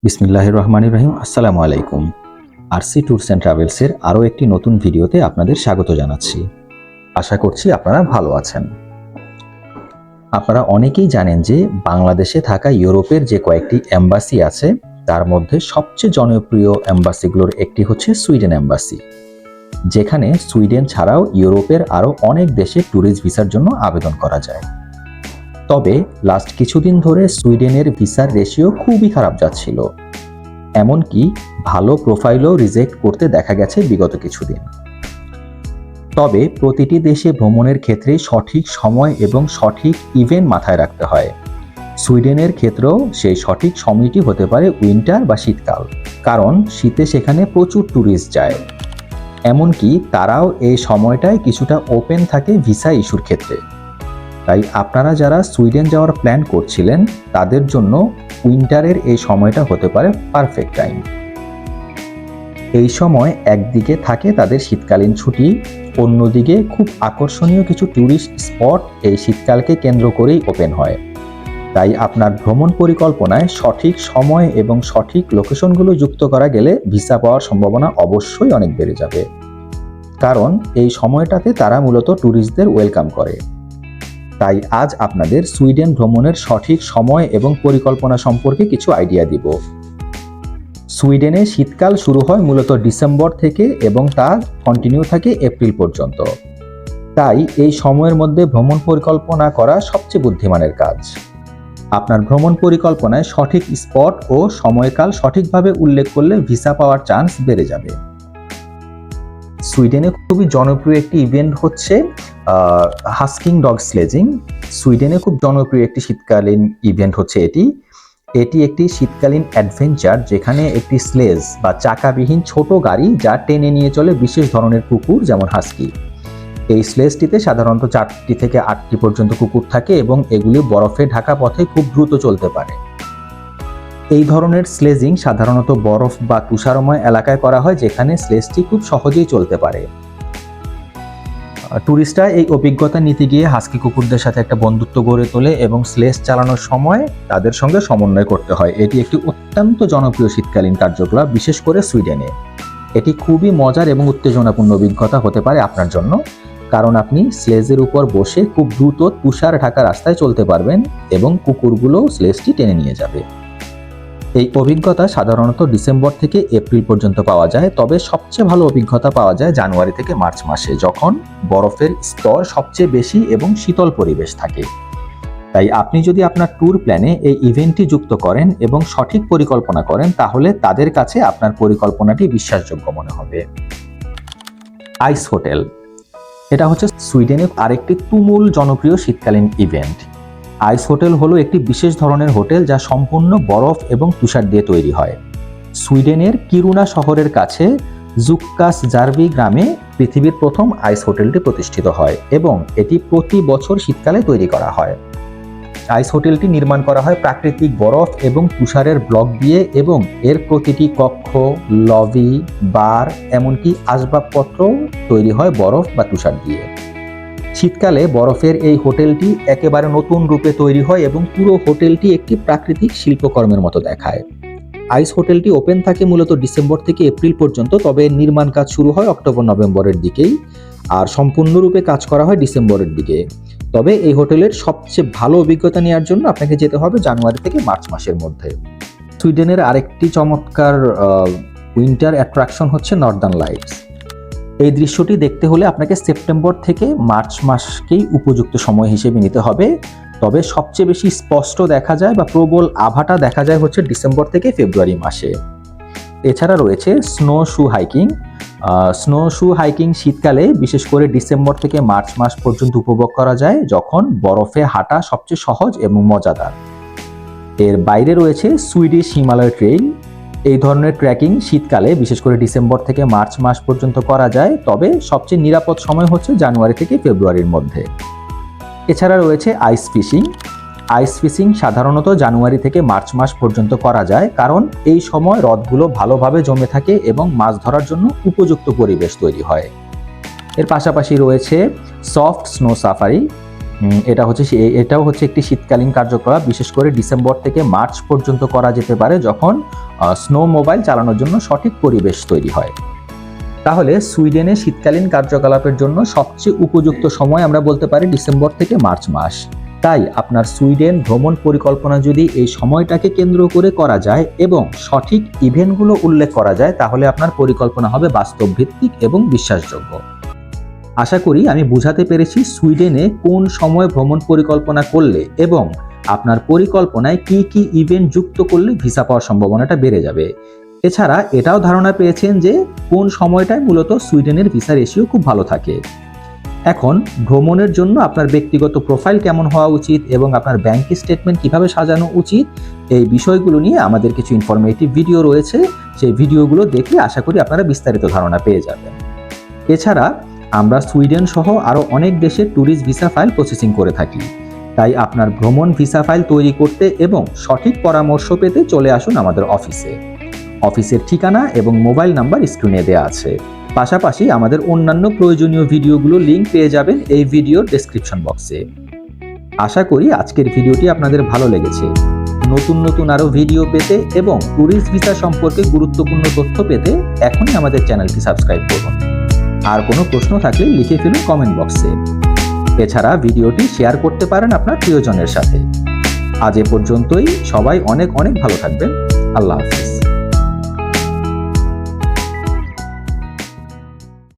বিসমিল্লাহির রহমানির রহিম। আসসালামু আলাইকুম। আরসি ট্যুরস অ্যান্ড ট্রাভেলসের আরও একটি নতুন ভিডিওতে আপনাদের স্বাগত জানাচ্ছি। আশা করছি আপনারা ভালো আছেন। আপনারা অনেকেই জানেন যে বাংলাদেশে থাকা ইউরোপের যে কয়েকটি এম্বাসি আছে তার মধ্যে সবচেয়ে জনপ্রিয় এম্বাসিগুলোর একটি হচ্ছে সুইডেন এম্বাসি, যেখানে সুইডেন ছাড়াও ইউরোপের আরও অনেক দেশে ট্যুরিস্ট ভিসার জন্য আবেদন করা যায়। তবে লাস্ট কিছুদিন ধরে সুইডেনের ভিসার রেশিও খুবই খারাপ যাচ্ছিল, এমনকি ভালো প্রোফাইলও রিজেক্ট করতে দেখা গেছে বিগত কিছুদিন। তবে প্রতিটি দেশে ভ্রমণের ক্ষেত্রে সঠিক সময় এবং সঠিক ইভেন্ট মাথায় রাখতে হয়। সুইডেনের ক্ষেত্রেও সেই সঠিক সময়টি হতে পারে উইন্টার বা শীতকাল, কারণ শীতে সেখানে প্রচুর ট্যুরিস্ট যায়। এমনকি তারাও এই সময়টায় কিছুটা ওপেন থাকে ভিসা ইস্যুর ক্ষেত্রে। তাই আপনারা যারা সুইডেন যাওয়ার প্ল্যান করছিলেন তাদের জন্য উইন্টারের এই সময়টা হতে পারে পারফেক্ট টাইম। এই সময় একদিকে থাকে তাদের শীতকালীন ছুটি, অন্যদিকে খুব আকর্ষণীয় কিছু ট্যুরিস্ট স্পট এই শীতকালকে কেন্দ্র করেই ওপেন হয়। তাই আপনার ভ্রমণ পরিকল্পনায় সঠিক সময় এবং সঠিক লোকেশনগুলো যুক্ত করা গেলে ভিসা পাওয়ার সম্ভাবনা অবশ্যই অনেক বেড়ে যাবে, কারণ এই সময়টাতে তারা মূলত ট্যুরিস্টদের ওয়েলকাম করে। তাই আজ আপনাদের সুইডেন ভ্রমণের সঠিক সময় এবং পরিকল্পনা সম্পর্কে কিছু আইডিয়া দিব। সুইডেনে শীতকাল শুরু হয় মূলত ডিসেম্বর থেকে এবং তা কন্টিনিউ থাকে এপ্রিল পর্যন্ত। তাই এই সময়ের মধ্যে ভ্রমণ পরিকল্পনা করা সবচেয়ে বুদ্ধিমানের কাজ। আপনার ভ্রমণ পরিকল্পনায় সঠিক স্পট ও সময়কাল সঠিকভাবে উল্লেখ করলে ভিসা পাওয়ার চান্স বেড়ে যাবে। সুইডেনে খুবই জনপ্রিয় একটি ইভেন্ট হচ্ছে হাস্কিং ডগ স্লেজিং। সুইডেনে খুব জনপ্রিয় একটি শীতকালীন ইভেন্ট হচ্ছে এটি একটি শীতকালীন অ্যাডভেঞ্চার, যেখানে একটি স্লেজ বা চাকাবিহীন ছোট গাড়ি যা টেনে নিয়ে চলে বিশেষ ধরনের কুকুর যেমন হাস্কি। এই স্লেজটিতে সাধারণত 4টি থেকে 8টি পর্যন্ত কুকুর থাকে এবং এগুলি বরফে ঢাকা পথে খুব দ্রুত চলতে পারে। এই ধরনের স্লেজিং সাধারণত বরফ বা তুষারময় এলাকায় করা হয়, যেখানে স্লেজটি খুব সহজেই চলতে পারে। ট্যুরিস্টরা এই অভিজ্ঞতা নিতে গিয়ে হাস্কি কুকুরদের সাথে একটা বন্ধুত্ব গড়ে তোলে এবং স্লেজ চালানোর সময় তাদের সঙ্গে সমন্বয় করতে হয়। এটি একটি অত্যন্ত জনপ্রিয় শীতকালীন কার্যকলাপ, বিশেষ করে সুইডেনে। এটি খুবই মজার এবং উত্তেজনাপূর্ণ অভিজ্ঞতা হতে পারে আপনার জন্য, কারণ আপনি স্লেজের উপর বসে খুব দ্রুত তুষার ঢাকা রাস্তায় চলতে পারবেন এবং কুকুরগুলো স্লেজটি টেনে নিয়ে যাবে। এই অভিজ্ঞতা সাধারণত ডিসেম্বর থেকে এপ্রিল পর্যন্ত পাওয়া যায়, তবে সবচেয়ে ভালো অভিজ্ঞতা পাওয়া যায় জানুয়ারি থেকে মার্চ মাসে, যখন বরফের স্তর সবচেয়ে বেশি এবং শীতল পরিবেশ থাকে। তাই আপনি যদি আপনার ট্যুর প্ল্যানে এই ইভেন্টটি যুক্ত করেন এবং সঠিক পরিকল্পনা করেন, তাহলে তাদের কাছে আপনার পরিকল্পনাটি বিশ্বাসযোগ্য মনে হবে। আইস হোটেল, এটা হচ্ছে সুইডেনের আরেকটি তুমুল জনপ্রিয় শীতকালীন ইভেন্ট। আইস হোটেল হলো একটি বিশেষ ধরনের হোটেল যা সম্পূর্ণ বরফ এবং তুষার দিয়ে তৈরি হয়। সুইডেনের কিরুনা শহরের কাছে জুক্কাস জার্ভি গ্রামে পৃথিবীর প্রথম আইস হোটেলটি প্রতিষ্ঠিত হয় এবং এটি প্রতি বছর শীতকালে তৈরি করা হয়। আইস হোটেলটি নির্মাণ করা হয় প্রাকৃতিক বরফ এবং তুষারের ব্লক দিয়ে এবং এর প্রতিটি কক্ষ, লবি, বার এমনকি আসবাবপত্রও তৈরি হয় বরফ বা তুষার দিয়ে। শীতকালে বরফের এই হোটেলটি একেবারে নতুন রূপে তৈরি হয় এবং পুরো হোটেলটি একটি প্রাকৃতিক শিল্পকর্মের মতো দেখায়। আইস হোটেলটি ওপেন থাকে মূলত ডিসেম্বর থেকে এপ্রিল পর্যন্ত, তবে নির্মাণ কাজ শুরু হয় অক্টোবর-নভেম্বরের দিকেই, আর সম্পূর্ণরূপে কাজ করা হয় ডিসেম্বরের দিকে। তবে এই হোটেলের সবচেয়ে ভালো অভিজ্ঞতা নেওয়ার জন্য আপনাকে যেতে হবে জানুয়ারি থেকে মার্চ মাসের মধ্যে। সুইডেনের আরেকটি চমৎকার উইন্টার অ্যাট্রাকশন হচ্ছে নর্দার্ন লাইটস। এই দৃশ্যটি দেখতে হলে আপনাকে সেপ্টেম্বর থেকে মার্চ মাসকেই উপযুক্ত সময় হিসেবে নিতে হবে, তবে সবচেয়ে বেশি স্পষ্ট দেখা যায় বা প্রবল আভাটা দেখা যায় হচ্ছে ডিসেম্বর থেকে ফেব্রুয়ারি মাসে। এছাড়া রয়েছে স্নো শু হাইকিং। স্নো শু হাইকিং শীতকালে বিশেষ করে ডিসেম্বর থেকে মার্চ মাস পর্যন্ত উপভোগ করা যায়, যখন বরফে হাঁটা সবচেয়ে সহজ এবং মজাদার। এর বাইরে রয়েছে সুইডিশ হিমালয় ট্রেইল। এই ধরনের ট্রেকিং শীতকালে বিশেষ করে ডিসেম্বর থেকে মার্চ মাস পর্যন্ত করা যায়, তবে সবচেয়ে নিরাপদ সময় হচ্ছে জানুয়ারি থেকে ফেব্রুয়ারির মধ্যে। এছাড়া রয়েছে আইস ফিশিং। আইস ফিশিং সাধারণত জানুয়ারি থেকে মার্চ মাস পর্যন্ত করা যায়, কারণ এই সময় হ্রদগুলো ভালোভাবে জমে থাকে এবং মাছ ধরার জন্য উপযুক্ত পরিবেশ তৈরি হয়। এর পাশাপাশি রয়েছে সফট স্নো সাফারি। এটাও হচ্ছে একটি শীতকালীন কার্যকলাপ, বিশেষ করে ডিসেম্বর থেকে মার্চ পর্যন্ত করা যেতে পারে, যখন স্নো মোবাইল চালানোর জন্য সঠিক পরিবেশ তৈরি হয়। তাহলে সুইডেনে শীতকালীন কার্যকলাপের জন্য সবচেয়ে উপযুক্ত সময় আমরা বলতে পারি ডিসেম্বর থেকে মার্চ মাস। তাই আপনার সুইডেন ভ্রমণ পরিকল্পনা যদি এই সময়টাকে কেন্দ্র করে করা যায় এবং সঠিক ইভেন্টগুলো উল্লেখ করা যায়, তাহলে আপনার পরিকল্পনা হবে বাস্তব ভিত্তিক এবং বিশ্বাসযোগ্য। আশা করি আমি বুঝাতে পেরেছি সুইডেনে কোন সময় ভ্রমণ পরিকল্পনা করলে এবং আপনার পরিকল্পনায় কি কি ইভেন্ট যুক্ত করলে ভিসা পাওয়ার সম্ভাবনাটা বেড়ে যাবে। এছাড়া এটাও ধারণা পেয়েছেন যে কোন সময়টায় মূলত সুইডেনের ভিসা রেশিও খুব ভালো থাকে। এখন ভ্রমণের জন্য আপনার ব্যক্তিগত প্রোফাইল কেমন হওয়া উচিত এবং আপনার ব্যাংক স্টেটমেন্ট কিভাবে সাজানো উচিত, এই বিষয়গুলো নিয়ে আমাদের কিছু ইনফরমেটিভ ভিডিও রয়েছে। সেই ভিডিওগুলো দেখলে আশা করি আপনারা বিস্তারিত ধারণা পেয়ে যাবেন। এছাড়া আমরা সুইডেন সহ আরও অনেক দেশের ট্যুরিস্ট ভিসা ফাইল প্রসেসিং করে থাকি। তাই আপনার ভ্রমণ ভিসা ফাইল তৈরি করতে এবং সঠিক পরামর্শ পেতে চলে আসুন আমাদের অফিসে। অফিসের ঠিকানা এবং মোবাইল নাম্বার স্ক্রিনে দেওয়া আছে। পাশাপাশি আমাদের অন্যান্য প্রয়োজনীয় ভিডিওগুলো লিংক পেয়ে যাবেন এই ভিডিওর ডেসক্রিপশন বক্সে। আশা করি আজকের ভিডিওটি আপনাদের ভালো লেগেছে। নতুন নতুন আরও ভিডিও পেতে এবং ট্যুরিস্ট ভিসা সম্পর্কে গুরুত্বপূর্ণ তথ্য পেতে এখনই আমাদের চ্যানেলটি সাবস্ক্রাইব করুন। আর কোনো প্রশ্ন থাকলে লিখে ফেলুন কমেন্ট বক্সে। এছাড়া ভিডিওটি শেয়ার করতে পারেন আপনার প্রিয়জনের সাথে। আজ এ পর্যন্তই। সবাই অনেক অনেক ভালো থাকবেন। আল্লাহ হাফেজ।